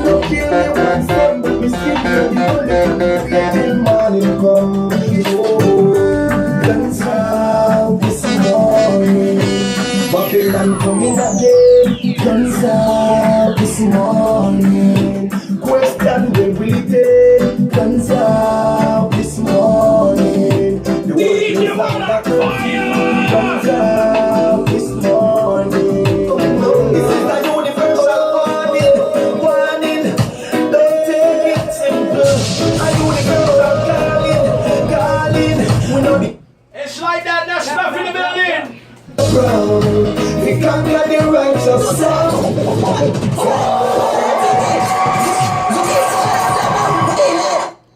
No kill me one son, but me still know the bullet. Till morning come. Oh, guns out this morning. Babylon coming again. Guns out this morning. Question where we take. Guns out this morning. The world is on the curfew. Guns out this morning. This is a universal warning. Don't take it simple. A universal calling. We know the. It's like that, Nesbeth in the building. We conquer the righteous sound.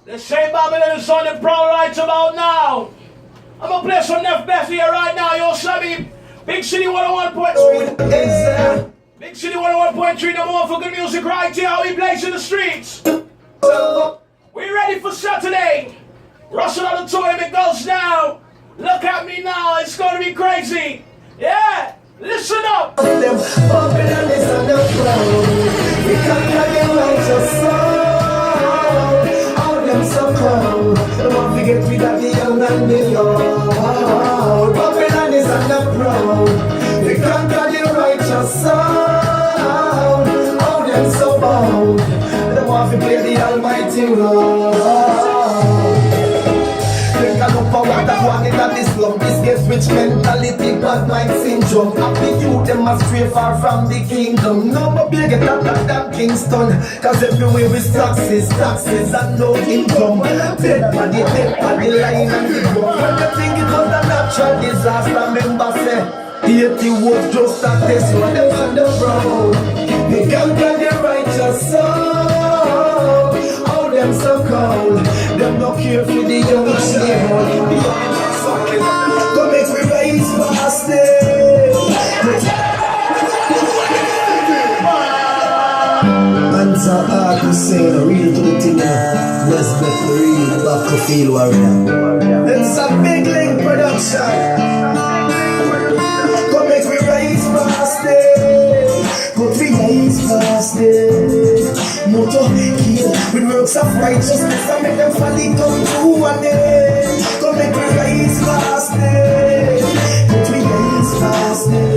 The same Babylon is on the prowl right about now. I'm gonna play some Nesbeth here right now, yo, Sammy. Big City 101.3. Big City 101.3, number one for good music right here. How we blaze in the streets. We ready for Saturday. Russell on the tour, if it goes down. Look at me now, it's gonna be crazy. Yeah, listen up. Them Babylon is on the throne. We conquer the righteous sound. All them so cold. Don't want to get rid of the young and the old. Babylon is on the throne. We conquer the righteous sound. All them so bold. Don't want to play the almighty role. What I want in this slum, this gets rich mentality, bad mind syndrome. Happy youth, them must stray far from the kingdom. No more big get up than Kingston. Cause everywhere is taxes and no income. Dead body line and the gun. When you think it was a natural disaster, remember say 80 was just a test when them on the road. They conquer the righteous soul. All them so cold. Them no care for the young and the old. Come make me rise faster. Answer hard to say, no real to the thing. Nesbeth, the real battlefield warrior. It's a big link production. Come make me rise faster. Put me rise faster. Motor kill with works of righteousness and make them folly come to one day. Come make me rise faster. Put me rise faster.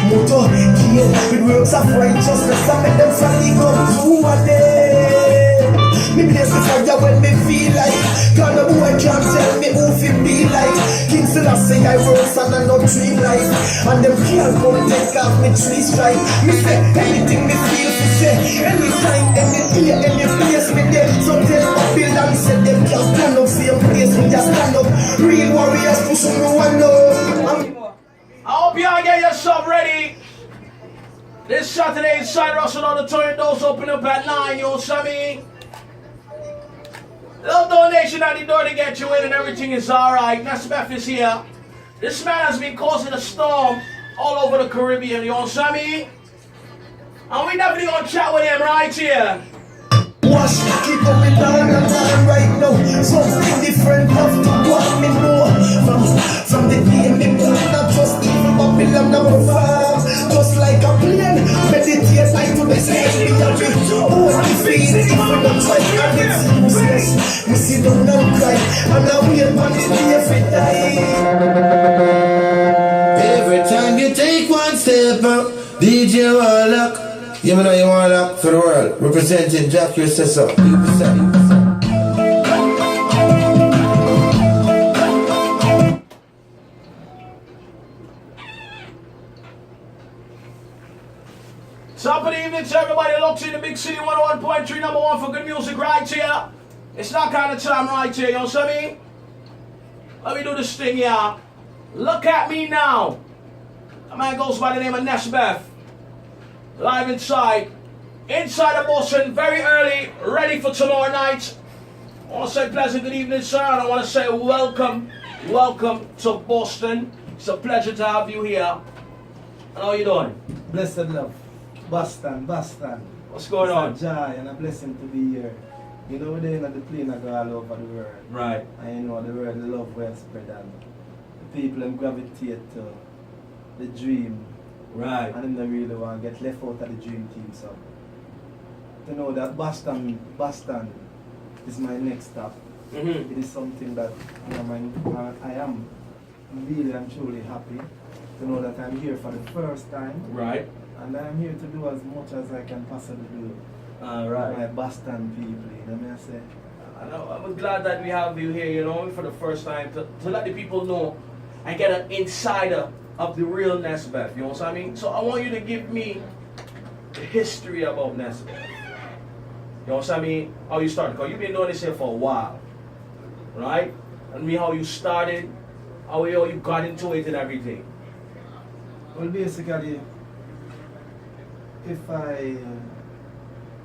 Motor kill with works of righteousness and make them folly come to one day. Me blaze the fire when me feel like. Cause no boy can't tell me who fi be like. King Selassie I works and I no dream life. And them can't come take off me tree stripe. Me say anything me feel to say. Anytime, any day, any place me there. So tell Babylon say them can't stand up. Same place me just stand up. Real warriors push on me one up. I hope y'all get yourself ready. This Saturday inside Russell Auditorium, doors open up at 9, you know what I mean? Little donation at the door to get you in and everything is alright. Nesbeth is here. This man has been causing a storm all over the Caribbean, you know what I mean? And we definitely gonna chat with him right here. Wash, keep up with on right now. Something different have to want me know. From the day me born, not just even Babylon number 5. Just like a plane, meditate like to the same. Me a bit only feed if we don't try and it's useless. Me see them now cry, and I wait for the day if it die. Every time you take one step up, DJ Warlock. You know you Warlock for the world, representing Jack yourself. Top of the evening to everybody locked in the Big City 101.3, number one for good music right here. It's that kind of time right here, you know what I mean? Let me do this thing here. Look at me now. A man goes by the name of Nesbeth. Live inside of Boston, very early, ready for tomorrow night. I want to say pleasant good evening, sir, and I want to say welcome to Boston. It's a pleasure to have you here. And how are you doing? Blessed love. Boston. What's going on? It's a joy and a blessing to be here. You know, we're in the plane that go all over the world. Right. And you know, the world, the love will spread and the people them gravitate to the dream. Right. And them don't really want to get left out of the dream team. So to know that Boston is my next stop. Mm-hmm. It is something that I am really and truly happy to know that I'm here for the first time. Right. And I'm here to do as much as I can possibly do. Right. My Boston people, you know what I say? I'm glad that we have you here, for the first time to let the people know and get an insider of the real Nesbeth, you know what I mean? So I want you to give me the history about Nesbeth. You know what I mean? How you started, because you've been doing this here for a while, right? And me how you started, how you got into it and everything. Well, basically, if I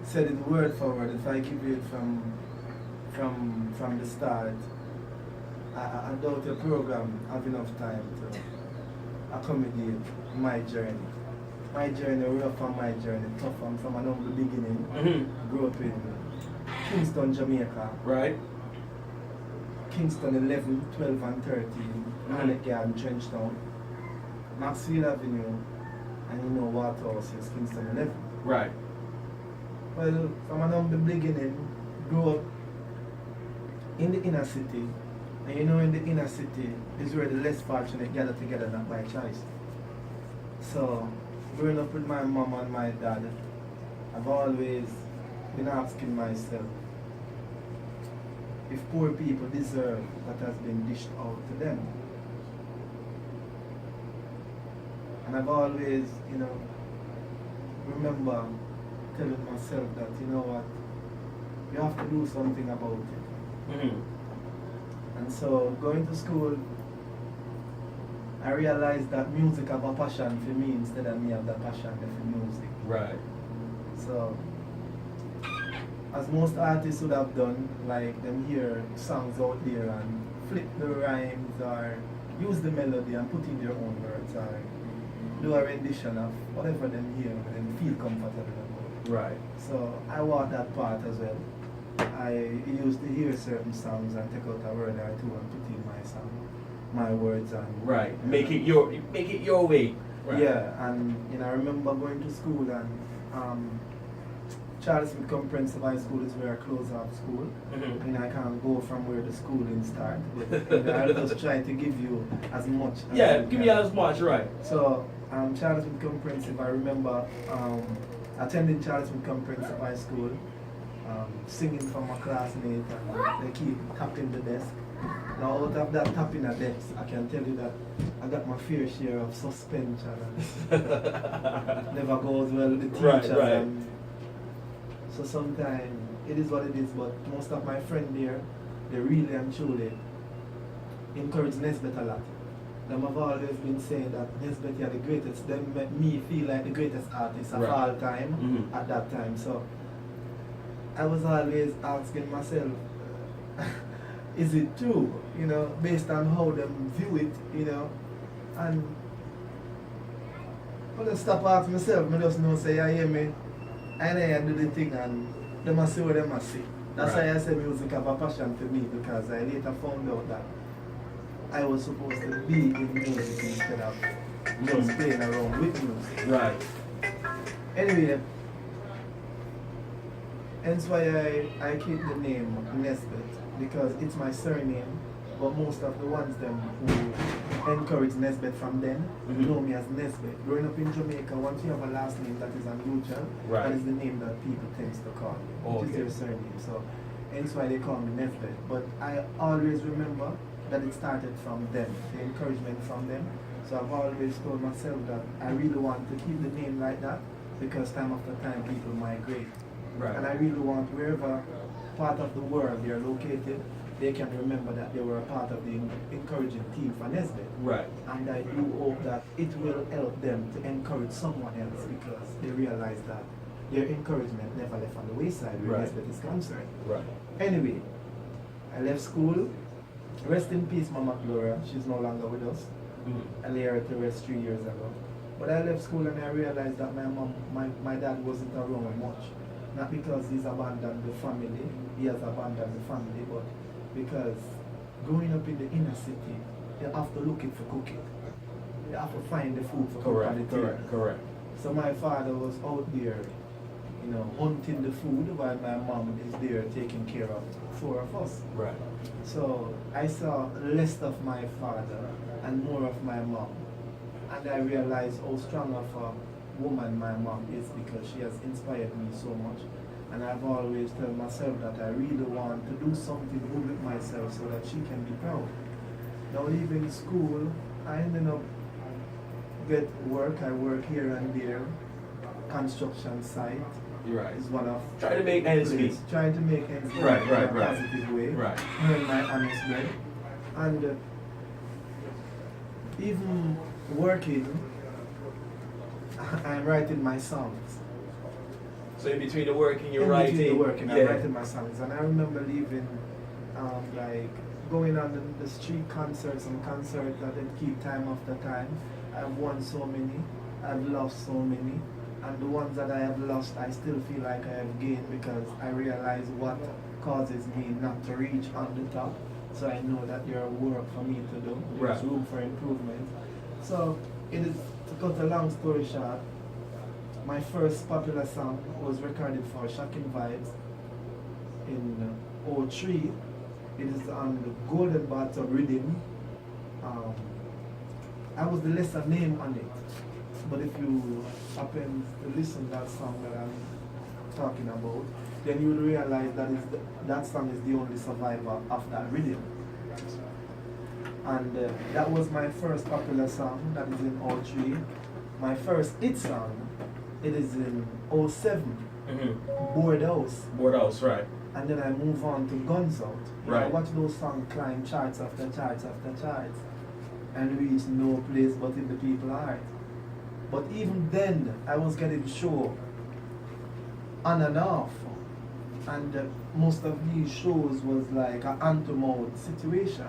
said it word for word, if I give it from the start, I doubt the program have enough time to accommodate my journey. My journey, rough on my journey, tough from an humble beginning. Mm-hmm. Grew up in Kingston, Jamaica. Right. Kingston 11, 12 and 13, Alec Garden, Trenchtown, Maxfield Avenue, and Waterhouse is Kingston 11. Right. Well, from an humble beginning, grew up in the inner city. And in the inner city is where the less fortunate gather together, not by choice. So, growing up with my mom and my dad, I've always been asking myself if poor people deserve what has been dished out to them. And I've always, remember telling myself that, you have to do something about it. Mm-hmm. And so going to school, I realized that music have a passion for me instead of me have the passion for music. Right. So, as most artists would have done, like them hear songs out there and flip the rhymes or use the melody and put in their own words or do a rendition of whatever them hear and feel comfortable about. Right. So I walk that part as well. I used to hear certain songs and take out a word or two and put in my song, my words and right. Make it your way. Right. Yeah, and I remember going to school and Charles Smith Comprehensive High School is where I close off school. Mm-hmm. I can't go from where the schooling starts. But I'll just try to give you as much. As give me as much, right. So Charles Smith Comprehensive, I remember attending Charles Smith Comprehensive High School. Singing from my classmate and they keep tapping the desk. Now out of that tapping a desk, I can tell you that I got my fair share of suspension. Never goes well with the teachers. Right. And so sometimes it is what it is, but most of my friends there, they really and truly encourage Nesbeth a lot. Them have always been saying that Nesbeth are the greatest. They make me feel like the greatest artist of all time at that time. So I was always asking myself, is it true, based on how them view it, and I just stop asking myself, I just know say, I hear me, and I do the thing and they must see what they must see. That's why I say music have a passion for me, because I later found out that I was supposed to be in music instead of just playing around with music. Right. Anyway, hence why I keep the name Nesbeth, because it's my surname, but most of the ones them who encourage Nesbeth from then know me as Nesbeth. Growing up in Jamaica, once you have a last name that is unusual, that is the name that people tend to call you, which is their surname. So hence why they call me Nesbeth. But I always remember that it started from them, the encouragement from them. So I've always told myself that I really want to keep the name like that, because time after time people migrate. Right. And I really want wherever part of the world they are located, they can remember that they were a part of the encouraging team for Nesbeth. Right. And I do hope that it will help them to encourage someone else, because they realize that their encouragement never left on the wayside where Nesbeth is concerned. Right. Anyway, I left school. Rest in peace, Mama Gloria. She's no longer with us. I laid her to rest 3 years ago. But I left school and I realized that my dad wasn't around much. Not because he's abandoned the family, he has abandoned the family, but because growing up in the inner city, you have to look it for cooking. You have to find the food for cooking. Correct. So my father was out there you know, hunting the food while my mom is there taking care of 4 of us. Right. So I saw less of my father and more of my mom. And I realized how strong of a woman my mom is because she has inspired me so much. And I've always told myself that I really want to do something good with myself so that she can be proud. Now leaving school, I ended up get work. I work here and there. Construction site Right. is one of Trying to make ends meet. trying to make ends meet Right, in right, a right. positive way. Right. Earn my honest bread. And even working, I'm writing my songs. So in between the working, you're In writing. between the working, yeah. I'm writing my songs. And I remember leaving, like going on the street concerts and concerts that didn't keep time after time. I've won so many, I've lost so many. And the ones that I have lost, I still feel like I have gained because I realize what causes me not to reach on the top. So I know that there are work for me to do. There's Right. room for improvement. So it is, to cut a long story short, my first popular song was recorded for Shocking Vibes in '03. It is on the Golden Bathtub Rhythm. I was the lesser name on it. But if you happen to listen to that song that I'm talking about, then you will realize that that song is the only survivor of that rhythm. And that was my first popular song, that is in '03. My first hit song, it is in '07, Board House. Board House, right. And then I move on to Guns Out. Right. I watch those songs climb charts after charts after charts and reach no place but in the people's heart. But even then, I was getting show on and off. And most of these shows was like an hand-to-mouth situation.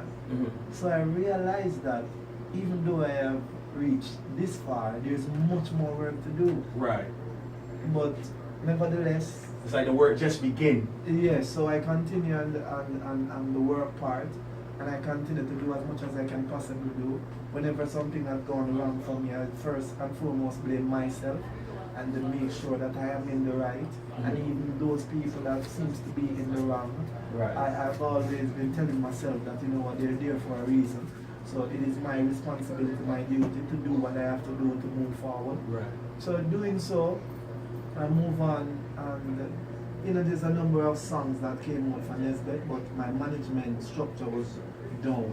So I realized that even though I have reached this far, there's much more work to do. Right. But nevertheless, It's like the work just begin. yes, so I continue on the work part, and I continue to do as much as I can possibly do. Whenever something has gone wrong for me, I first and foremost blame myself and then make sure that I am in the right. And even those people that seems to be in the wrong, Right. I've always been telling myself that, you know what, they're there for a reason. So it is my responsibility, my duty to do what I have to do to move forward. Right. So doing so, I move on, and you know, there's a number of songs that came out for Nesbeth, but my management structure was down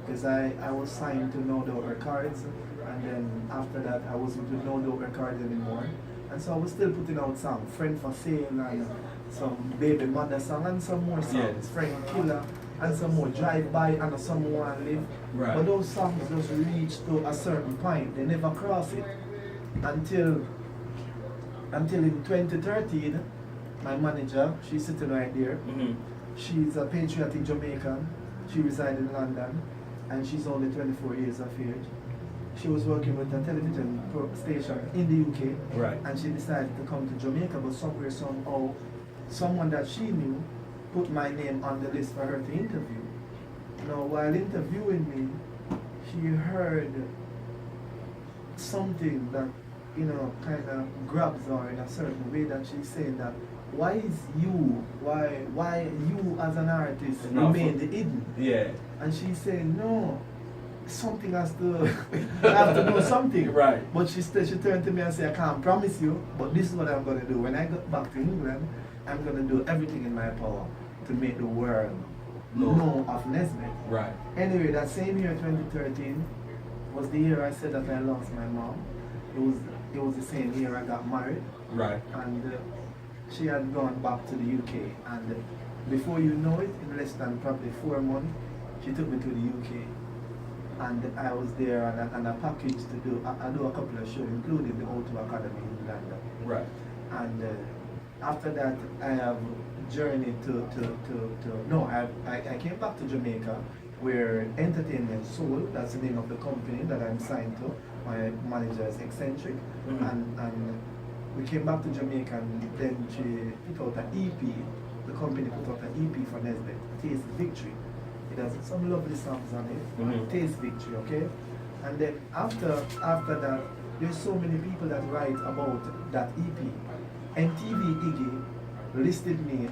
because I was signed to No Doubt Records, and then after that I wasn't with No Doubt Records anymore, and so I was still putting out songs, Friend for Sale and some Baby Mother song and some more songs, Yes. Friend Killer and some more Drive By and Some One Live. Right. But those songs just reached to a certain point, they never cross it until in 2013. My manager, she's sitting right there. She's a patriotic Jamaican. She resides in London, and she's only 24 years of age. She was working with a television station in the UK, Right. and she decided to come to Jamaica, but somewhere, somehow, someone that she knew put my name on the list for her to interview. Now, while interviewing me, she heard something that, you know, kind of grabs her in a certain way, that she's saying that, why you as an artist remain hidden? Yeah. And she's saying, no, something has to, I have to do something. Right. But she turned to me and said, I can't promise you, but this is what I'm going to do. When I get back to England, I'm going to do everything in my power to make the world know of Nesbeth. Right. Anyway, that same year, 2013, was the year I said that I lost my mom. It was the same year I got married. Right. And she had gone back to the UK, and before you know it, in less than probably 4 months, she took me to the UK, and I was there on a package to do. I do a couple of shows, including the O2 Academy in London. Right. And after that, I have journeyed I came back to Jamaica, where Entertainment Soul, that's the name of the company that I'm signed to. My manager is Eccentric, and we came back to Jamaica, and then she put out an EP. The company put out an EP for Nesbeth, Taste Victory. It has some lovely songs on it. Taste Victory, okay? And then after that, there's so many people that write about that EP. MTV Iggy listed me